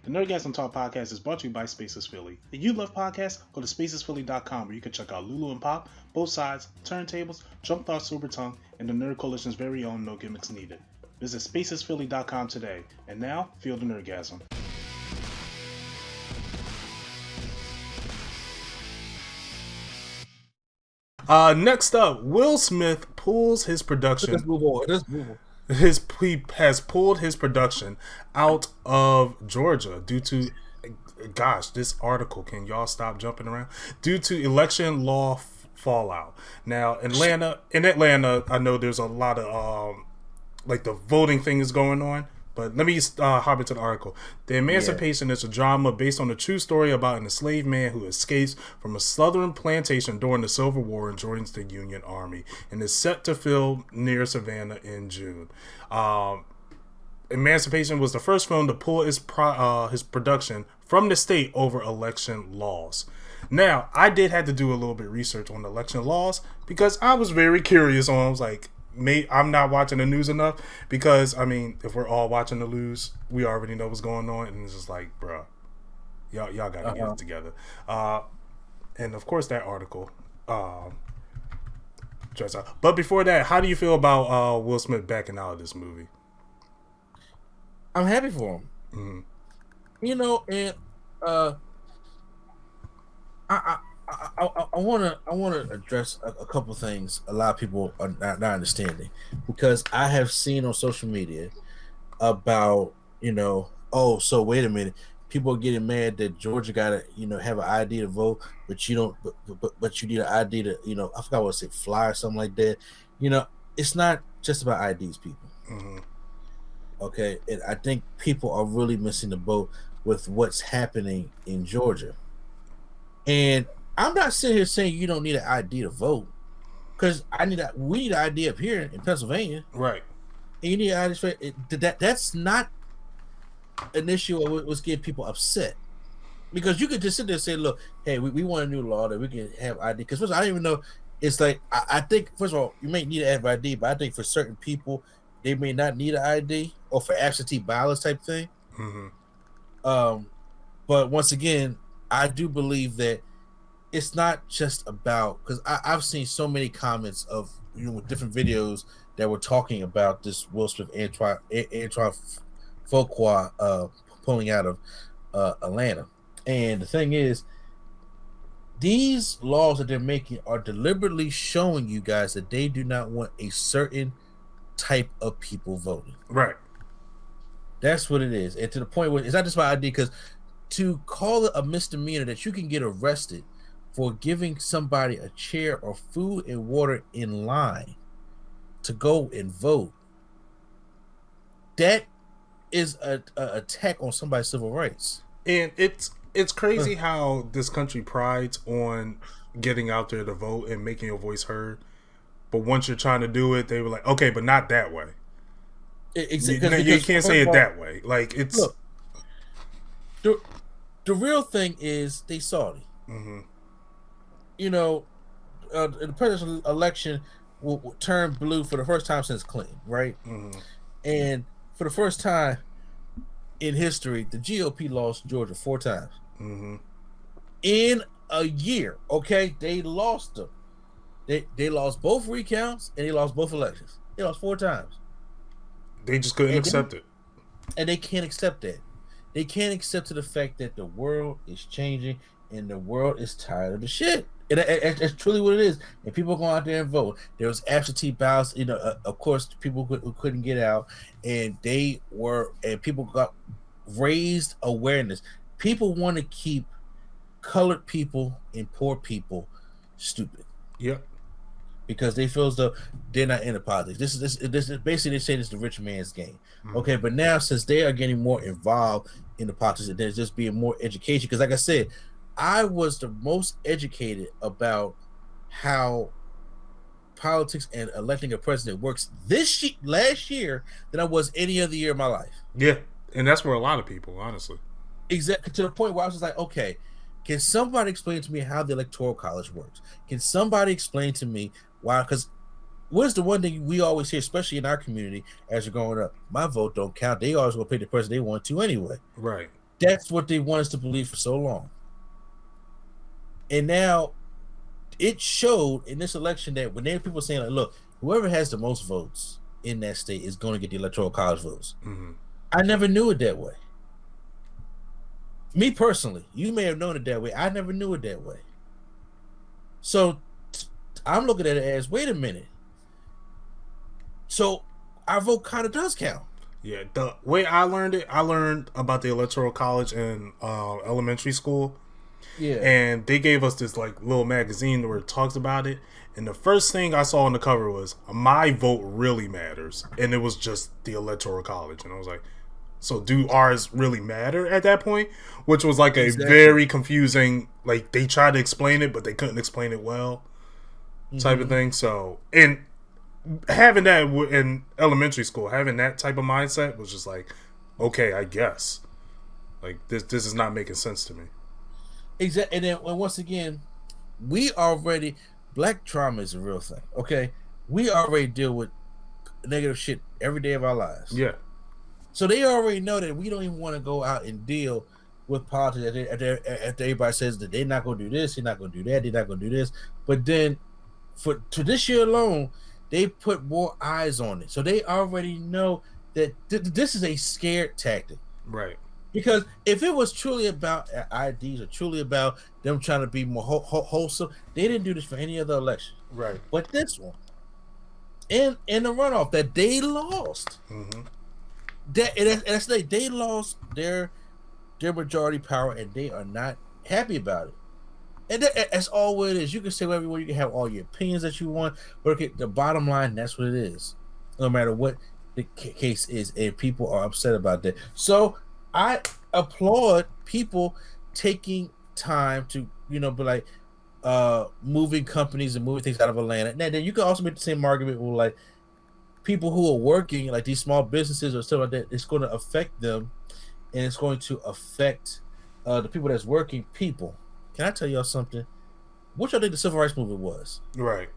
The Nerdgasm Talk podcast is brought to you by Spaces Philly. If you love podcasts, go to spacesphilly.com where you can check out Lulu and Pop, Both Sides, Turntables, Jump Thought Super Tongue, and the Nerd Coalition's very own No Gimmicks Needed. Visit spacesphilly.com today. And now, feel the Nerdgasm. Next up, Will Smith pulls his production. Let's move on. He has pulled his production out of Georgia due to, gosh, this article, can y'all stop jumping around? Due to election law fallout. Now, in Atlanta, I know there's a lot of, like the voting thing is going on. But let me hop into the article. The Emancipation is a drama based on a true story about an enslaved man who escapes from a southern plantation during the Civil War and joins the Union Army, and is set to film near Savannah in June. Emancipation was the first film to pull his production from the state over election laws. Now, I did have to do a little bit of research on election laws because I was very curious I was like, I'm not watching the news enough because, I mean, if we're all watching the news, we already know what's going on, and it's just like, bruh, y'all gotta get it together. And of course, that article. But before that, how do you feel about Will Smith backing out of this movie? I'm happy for him. Mm-hmm. You know, and I want to address a couple things a lot of people are not understanding, because I have seen on social media about, so wait a minute, people are getting mad that Georgia gotta have an ID to vote, but you don't, but you need an ID to I forgot what to say, fly or something like that. It's not just about IDs, people. Mm-hmm. Okay, and I think people are really missing the boat with what's happening in Georgia. And I'm not sitting here saying you don't need an ID to vote, because we need an ID up here in Pennsylvania, right? And you need an ID. That's not an issue of what's getting people upset, because you could just sit there and say, "Look, hey, we want a new law that we can have ID." Because first, I don't even know. It's like I think first of all, you may need to have ID, but I think for certain people, they may not need an ID, or for absentee ballots type thing. Mm-hmm. But once again, I do believe that it's not just about, because I've seen so many comments of with different videos that were talking about this Will Smith Antoine Fuqua pulling out of Atlanta. And the thing is, these laws that they're making are deliberately showing you guys that they do not want a certain type of people voting. Right. That's what it is. And to the point where it's not just about ID, because to call it a misdemeanor that you can get arrested for giving somebody a chair or food and water in line to go and vote, that is an attack on somebody's civil rights. And it's crazy how this country prides on getting out there to vote and making your voice heard. But once you're trying to do it, they were like, okay, but not that way. Exactly. You can't say it that way. Like, it's... Look, the real thing is they Saudi. Mm-hmm. The presidential election will turn blue for the first time since Clinton, right? Mm-hmm. And for the first time in history, the GOP lost Georgia 4 times. Mm-hmm. In a year, okay? They lost them. They lost both recounts, and they lost both elections. They lost 4 times. They just couldn't accept it. And they can't accept that. They can't accept the fact that the world is changing and the world is tired of the shit. And that's truly what it is. And people go out there and vote. There was absentee ballots, of course, people who couldn't get out, and people got raised awareness. People want to keep colored people and poor people stupid. Yep. Because they feel as though they're not into politics. This is basically, they say this is the rich man's game. Mm-hmm. Okay, but now since they are getting more involved in the politics, and there's just being more education. Because like I said, I was the most educated about how politics and electing a president works last year than I was any other year of my life. Yeah, and that's for a lot of people, honestly. Exactly, to the point where I was just like, okay, can somebody explain to me how the Electoral College works? Can somebody explain to me why? Because what's the one thing we always hear, especially in our community as you're growing up? My vote don't count. They always going to pick the person they want to anyway. Right. That's what they want us to believe for so long. And now it showed in this election that when there were people saying, like, look, whoever has the most votes in that state is going to get the electoral college votes. Mm-hmm. I never knew it that way. Me personally, you may have known it that way. I never knew it that way. So I'm looking at it as, wait a minute. So our vote kind of does count. Yeah, the way I learned about the electoral college in elementary school. Yeah. And they gave us this like little magazine where it talks about it. And the first thing I saw on the cover was "My vote really matters," and it was just the electoral college. And I was like, "So do ours really matter at that point?" Which was like a very confusing. Like they tried to explain it, but they couldn't explain it well, type of thing. So, and having that in elementary school, having that type of mindset was just like, okay, I guess. Like this is not making sense to me. Exactly. And then once again, black trauma is a real thing. Okay, we already deal with negative shit every day of our lives. Yeah. So they already know that we don't even want to go out and deal with politics after everybody says that they're not going to do this, they're not going to do that, they're not going to do this. But then to this year alone, they put more eyes on it. So they already know that this is a scared tactic. Right. Because if it was truly about IDs or truly about them trying to be more wholesome, they didn't do this for any other election. Right. But this one, in the runoff that they lost, that's like they lost their majority power, and they are not happy about it. And that's all what it is. You can say whatever you can have all your opinions that you want, but okay, the bottom line, that's what it is. No matter what the case is, and people are upset about that. So I applaud people taking time to, be like, moving companies and moving things out of Atlanta. Now, then you can also make the same argument with like people who are working, like these small businesses or stuff like that. It's going to affect them, and it's going to affect the people that's working. People, can I tell y'all something? What y'all think the civil rights movement was? Right.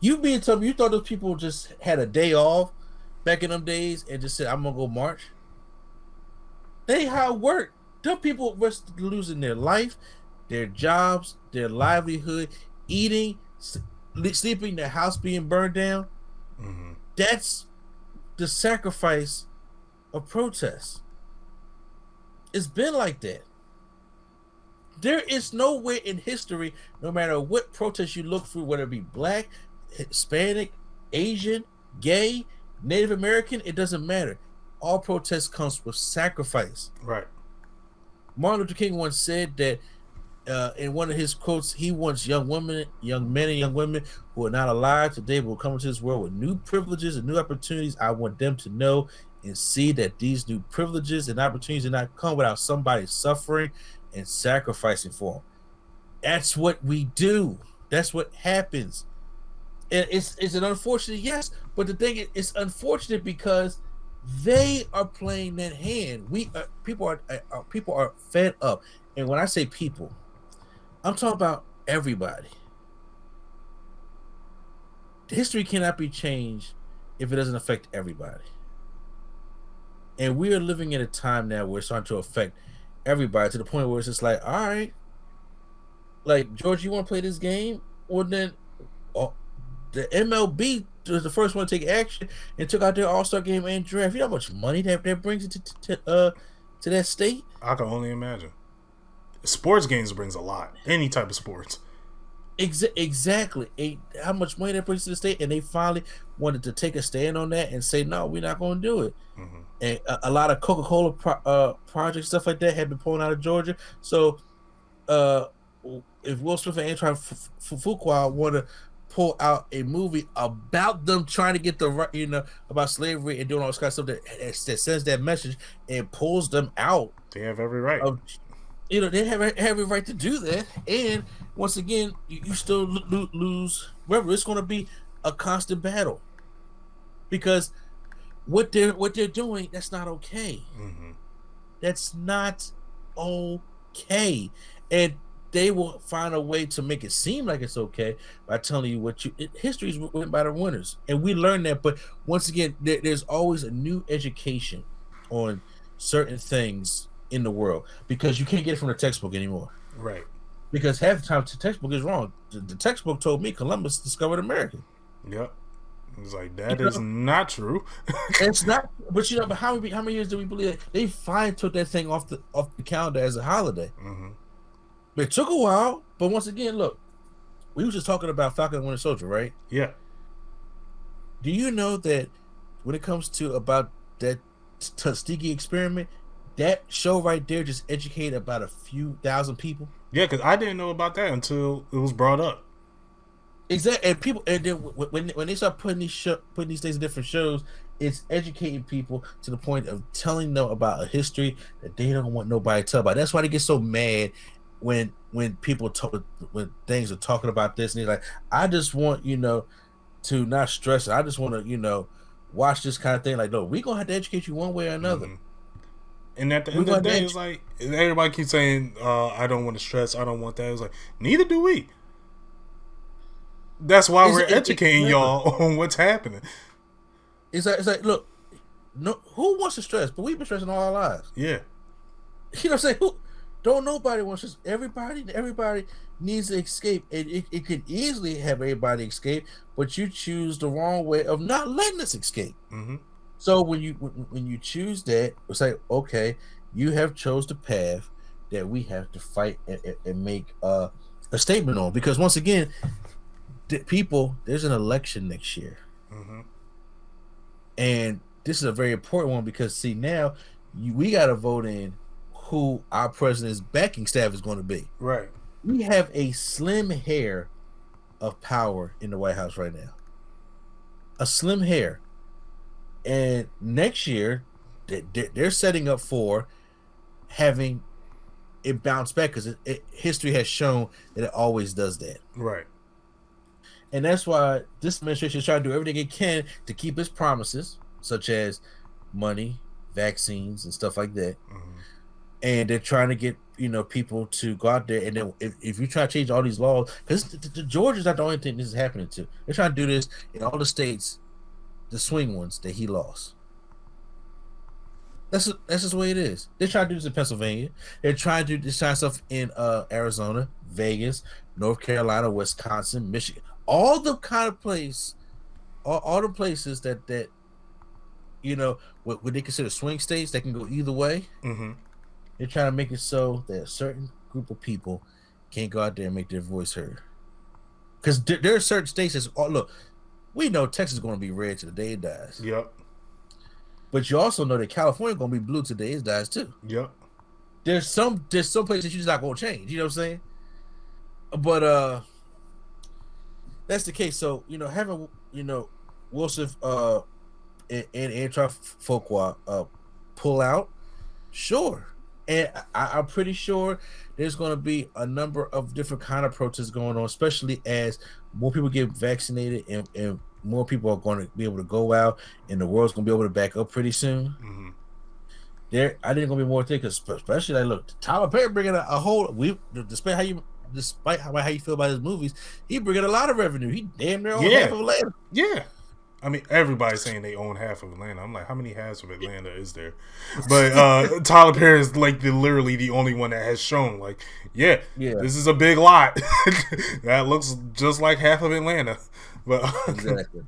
You thought those people just had a day off back in them days and just said, "I'm gonna go march"? They how it worked. Them people were losing their life, their jobs, their livelihood, eating, sleeping, their house being burned down. Mm-hmm. That's the sacrifice of protest. It's been like that. There is nowhere in history, no matter what protest you look through, whether it be black, Hispanic, Asian, gay, Native American, it doesn't matter. All protest comes with sacrifice. Right. Martin Luther King once said that in one of his quotes, he wants young men and young women who are not alive today will come into this world with new privileges and new opportunities. I want them to know and see that these new privileges and opportunities do not come without somebody suffering and sacrificing for them. That's what we do. That's what happens. And it's an unfortunate, yes, but the thing is, it's unfortunate because they are playing that hand. People are fed up, and when I say people, I'm talking about everybody. History cannot be changed if it doesn't affect everybody, and we are living in a time now where it's starting to affect everybody to the point where it's just like, all right, like George, you want to play this game? Well, then, the MLB was the first one to take action and took out their All-Star game and draft. You know how much money that brings it to that state? I can only imagine. Sports games brings a lot. Any type of sports. Exactly. How much money that brings to the state, and they finally wanted to take a stand on that and say, no, we're not going to do it. Mm-hmm. And a lot of Coca-Cola projects, stuff like that, have been pulling out of Georgia. So if Will Smith and Antoine Fuqua want to pull out a movie about them trying to get the right, about slavery and doing all this kind of stuff that sends that message and pulls them out, they have every right. They have every right to do that. And once again, you still lose. Remember, it's going to be a constant battle because what they're doing, that's not okay. Mm-hmm. That's not okay. And they will find a way to make it seem like it's okay by telling you history is written by the winners, and we learn that. But once again, there's always a new education on certain things in the world because you can't get it from the textbook anymore. Right. Because half the time the textbook is wrong. The textbook told me Columbus discovered America. Yep. It's like that is not true. It's not, but but how many years do we believe that? They finally took that thing off the calendar as a holiday. Mm-hmm. It took a while, but once again, look, we were just talking about Falcon and Winter Soldier, right? Yeah. Do you know that when it comes to about that Tuskegee experiment, that show right there just educated about a few thousand people? Yeah, because I didn't know about that until it was brought up. Exactly, and people, and then when they start putting these things in different shows, it's educating people to the point of telling them about a history that they don't want nobody to tell about. That's why they get so mad when people talk, when things are talking about this, and they're like, I just want to not stress it. I just want to watch this kind of thing. Like, no, we're gonna have to educate you one way or another. Mm-hmm. And at the end of the day, it's like everybody keeps saying, I don't want to stress, I don't want that. It's like, neither do we. That's why we're educating y'all on what's happening. It's like, look, no, who wants to stress? But we've been stressing all our lives. Yeah. You know what I'm saying? Don't nobody wants to. Everybody needs to escape. It could easily have everybody escape, but you choose the wrong way of not letting us escape. Mm-hmm. So when you choose that, it's like, okay, you have chose the path that we have to fight and make a statement on. Because once again, there's an election next year. Mm-hmm. And this is a very important one because, see, now we got to vote in who our president's backing staff is going to be. Right. We have a slim hair of power in the White House right now. A slim hair. And next year, they're setting up for having it bounce back because history has shown that it always does that. Right. And that's why this administration is trying to do everything it can to keep its promises, such as money, vaccines, and stuff like that. Mm-hmm. And they're trying to get people to go out there, and then if you try to change all these laws, because the Georgia's not the only thing this is happening to. They're trying to do this in all the states, the swing ones that he lost. That's just the way it is. They're trying to do this in Pennsylvania. They're trying to do this kind of stuff in Arizona, Vegas, North Carolina, Wisconsin, Michigan. All the kind of all the places that what they consider swing states that can go either way. Mm-hmm. They're trying to make it so that a certain group of people can't go out there and make their voice heard. Because there are certain states that's look, we know Texas is going to be red to the day it dies. Yep. But you also know that California is going to be blue to the day it dies too. Yep. There's some places you're just not going to change. You know what I'm saying? But that's the case. So having Wilson and Antoine Fuqua pull out, sure. And I'm pretty sure there's going to be a number of different kind of protests going on, especially as more people get vaccinated and more people are going to be able to go out, and the world's going to be able to back up pretty soon. Mm-hmm. I think going to be more things, especially like, look, Tyler Perry bringing a whole. Despite how you feel about his movies, he bringing a lot of revenue. He damn near owns half of Atlanta. Yeah. I mean, everybody's saying they own half of Atlanta. I'm like, how many halves of Atlanta is there? But Tyler Perry is like literally the only one that has shown, like, yeah, this is a big lot. That looks just like half of Atlanta. But exactly.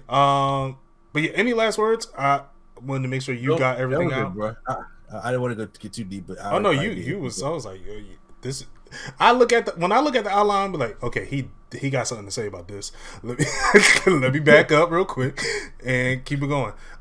But yeah, any last words? I wanted to make sure you got everything out. Good, bro. I didn't want to get too deep, but I was like, this. When I look at the outline, I'm like, okay, he got something to say about this. Let me back up real quick and keep it going.